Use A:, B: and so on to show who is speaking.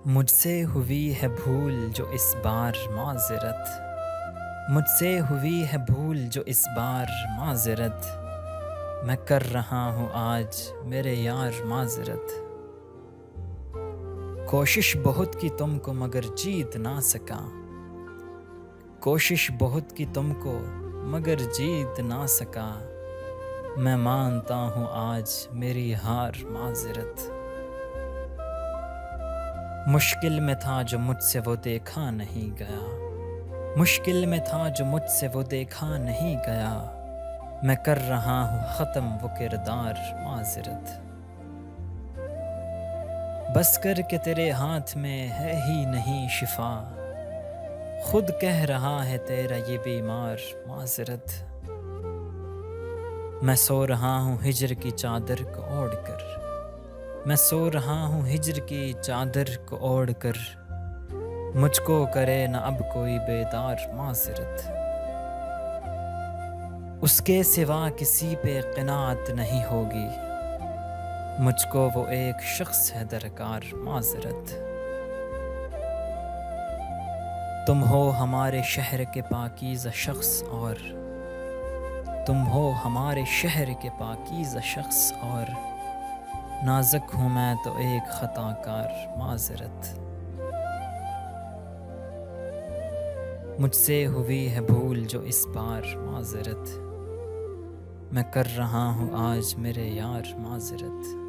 A: مجھ سے ہوئی ہے بھول جو اس بار معذرت، مجھ سے ہوئی ہے بھول جو اس بار معذرت، میں کر رہا ہوں آج میرے یار معذرت۔ کوشش بہت کی تم کو مگر جیت نہ سکا، کوشش بہت کی تم کو مگر جیت نہ سکا، میں مانتا ہوں آج میری ہار معذرت۔ مشکل میں تھا جو مجھ سے وہ دیکھا نہیں گیا، مشکل میں تھا جو مجھ سے وہ دیکھا نہیں گیا، میں کر رہا ہوں ختم وہ کردار معذرت۔ بس کر کے تیرے ہاتھ میں ہے ہی نہیں شفا، خود کہہ رہا ہے تیرا یہ بیمار معذرت۔ میں سو رہا ہوں ہجر کی چادر کو اوڑھ کر، میں سو رہا ہوں ہجر کی چادر کو اوڑھ کر، مجھ کو کرے نہ اب کوئی بیدار معذرت۔ اس کے سوا کسی پہ قناعت نہیں ہوگی، مجھ کو وہ ایک شخص ہے درکار معذرت۔ تم ہو ہمارے شہر کے پاکیزہ شخص اور، تم ہو ہمارے شہر کے پاکیزہ شخص اور، نازک ہوں میں تو ایک خطا کار معذرت۔ مجھ سے ہوئی ہے بھول جو اس بار معذرت، میں کر رہا ہوں آج میرے یار معذرت۔